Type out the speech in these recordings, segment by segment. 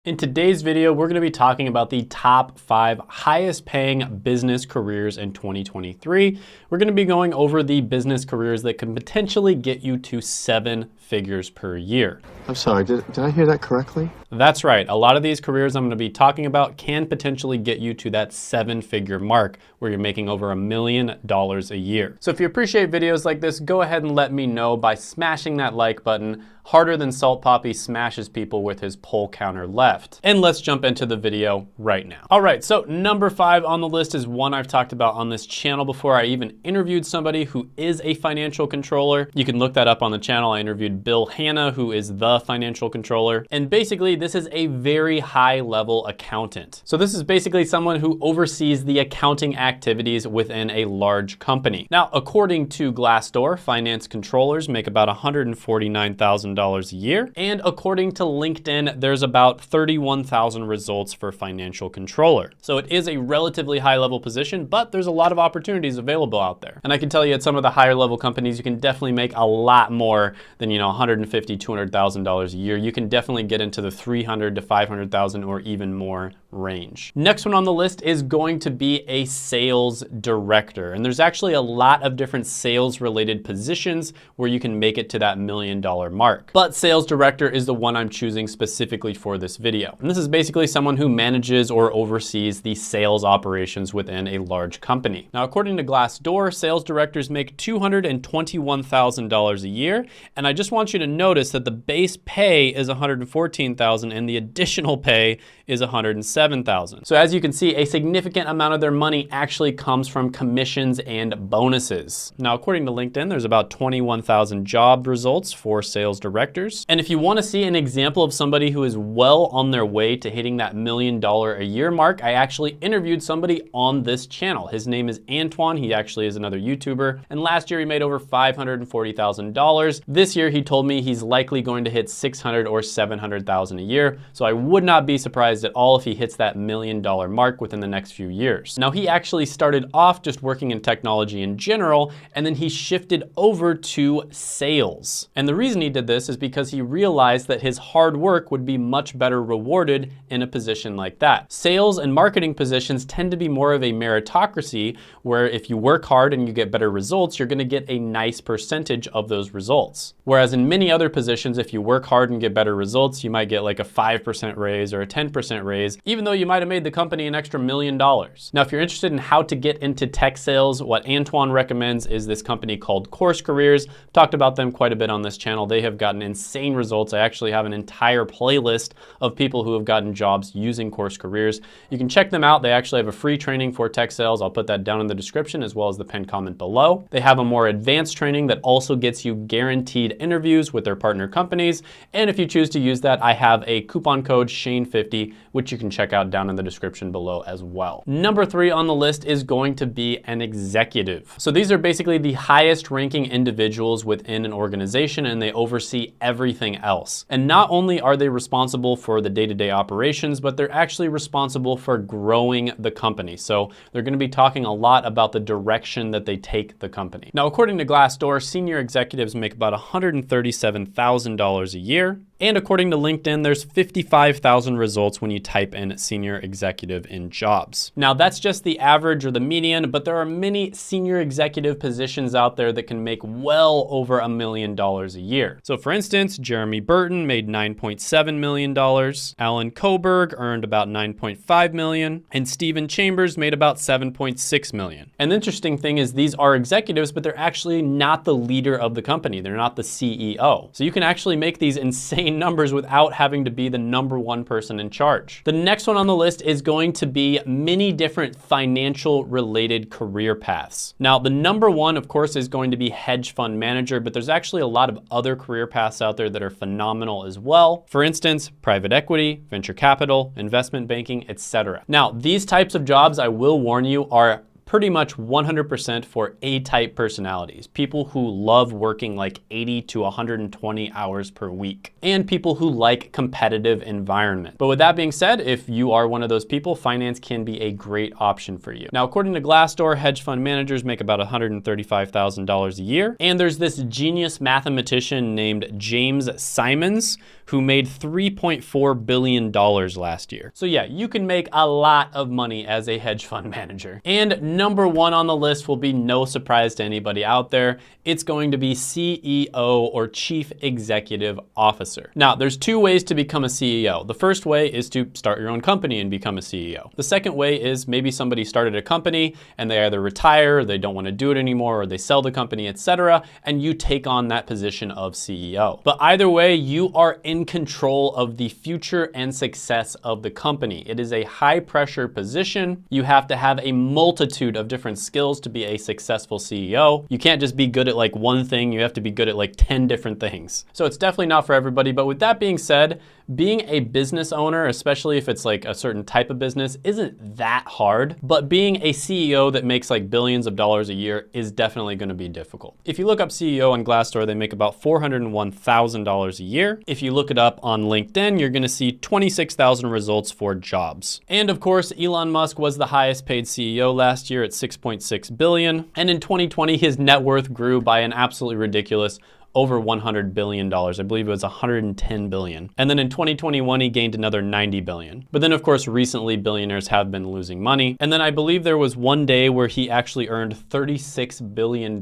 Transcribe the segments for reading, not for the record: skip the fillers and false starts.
In today's video, we're going to be talking about the top 5 highest paying business careers in 2023. We're going to be going over the business careers that can potentially get you to 7 figures per year. I'm sorry, did I hear that correctly? That's right. A lot of these careers I'm going to be talking about can potentially get you to that 7-figure mark where you're making over $1 million a year. So if you appreciate videos like this, go ahead and let me know by smashing that like button. Harder Than Salt Poppy smashes people with his pole counter left. And let's jump into the video right now. All right, so number 5 on the list is one I've talked about on this channel before. I even interviewed somebody who is a financial controller. You can look that up on the channel. I interviewed Bill Hanna, who is the financial controller. And basically, this is a very high level accountant. So this is basically someone who oversees the accounting activities within a large company. Now, according to Glassdoor, finance controllers make about $149,000 a year. And according to LinkedIn, there's about 31,000 results for financial controller. So it is a relatively high level position, but there's a lot of opportunities available out there. And I can tell you at some of the higher level companies, you can definitely make a lot more than, $150,000, $200,000 a year. You can definitely get into the 300 to 500,000 or even more range. Next one on the list is going to be a sales director. And there's actually a lot of different sales related positions where you can make it to that $1 million mark. But sales director is the one I'm choosing specifically for this video. And this is basically someone who manages or oversees the sales operations within a large company. Now, according to Glassdoor, sales directors make $221,000 a year. And I just want you to notice that the base pay is $114,000 and the additional pay is $107,000. So as you can see, a significant amount of their money actually comes from commissions and bonuses. Now, according to LinkedIn, there's about 21,000 job results for sales directors. And if you want to see an example of somebody who is well on their way to hitting that $1 million a year mark, I actually interviewed somebody on this channel. His name is Antoine. He actually is another YouTuber. And last year he made over $540,000. This year he told me he's likely going to hit $600,000 or $700,000 a year. So I would not be surprised at all if he hits that $1 million mark within the next few years. Now, he actually started off just working in technology in general, and then he shifted over to sales. And the reason he did this is because he realized that his hard work would be much better rewarded in a position like that. Sales and marketing positions tend to be more of a meritocracy, where if you work hard and you get better results, you're gonna get a nice percentage of those results. Whereas in many other positions, if you work hard and get better results, you might get like a 5% raise or a 10% raise, even though you might have made the company an extra $1 million. Now, if you're interested in how to get into tech sales, what Antoine recommends is this company called Course Careers. I've talked about them quite a bit on this channel. They have gotten insane results. I actually have an entire playlist of people who have gotten jobs using Course Careers. You can check them out. They actually have a free training for tech sales. I'll put that down in the description as well as the pinned comment below. They have a more advanced training that also gets you guaranteed interviews with their partner companies. And if you choose to use that, I have a coupon code Shane50, which you can check out down in the description below as well. Number 3 on the list is going to be an executive. So these are basically the highest ranking individuals within an organization, and they oversee everything else. And not only are they responsible for the day-to-day operations, but they're actually responsible for growing the company. So they're going to be talking a lot about the direction that they take the company. Now, according to Glassdoor, senior executives make about $137,000 a year. And according to LinkedIn, there's 55,000 results when you type in senior executive in jobs. Now, that's just the average or the median, but there are many senior executive positions out there that can make well over $1 million a year. So for instance, Jeremy Burton made $9.7 million, Alan Koberg earned about $9.5 million, and Stephen Chambers made about $7.6 million. And the interesting thing is these are executives, but they're actually not the leader of the company. They're not the CEO. So you can actually make these insane numbers without having to be the #1 person in charge. The next one on the list is going to be many different financial related career paths. Now, the #1, of course, is going to be hedge fund manager, but there's actually a lot of other career paths out there that are phenomenal as well. For instance, private equity, venture capital, investment banking, etc. Now, these types of jobs, I will warn you, are pretty much 100% for A-type personalities, people who love working like 80 to 120 hours per week, and people who like competitive environment. But with that being said, if you are one of those people, finance can be a great option for you. Now, according to Glassdoor, hedge fund managers make about $135,000 a year, and there's this genius mathematician named James Simons who made $3.4 billion last year. So yeah, you can make a lot of money as a hedge fund manager. And number one on the list will be no surprise to anybody out there. It's going to be CEO or Chief Executive Officer. Now, there's two ways to become a CEO. The first way is to start your own company and become a CEO. The second way is maybe somebody started a company and they either retire, or they don't want to do it anymore, or they sell the company, etc., and you take on that position of CEO. But either way, you are in control of the future and success of the company. It is a high pressure position. You have to have a multitude of different skills to be a successful CEO. You can't just be good at like one thing, you have to be good at like 10 different things. So it's definitely not for everybody, but with that being said, being a business owner, especially if it's like a certain type of business, isn't that hard, but being a CEO that makes like billions of dollars a year is definitely gonna be difficult. If you look up CEO on Glassdoor, they make about $401,000 a year. If you look it up on LinkedIn, you're gonna see 26,000 results for jobs. And of course, Elon Musk was the highest paid CEO last year at $6.6 billion. And in 2020, his net worth grew by an absolutely ridiculous over $100 billion. I believe it was $110 billion. And then in 2021, he gained another $90 billion. But then of course, recently billionaires have been losing money. And then I believe there was one day where he actually earned $36 billion,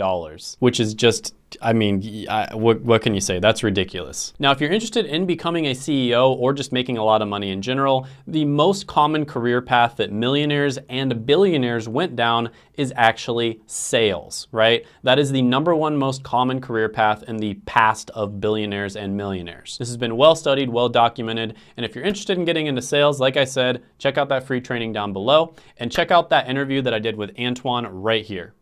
which is just, I mean, what can you say? That's ridiculous. Now, if you're interested in becoming a CEO or just making a lot of money in general, the most common career path that millionaires and billionaires went down is actually sales, right? That is the #1 most common career path in the past of billionaires and millionaires. This has been well studied, well documented, and if you're interested in getting into sales, like I said, check out that free training down below and check out that interview that I did with Antoine right here.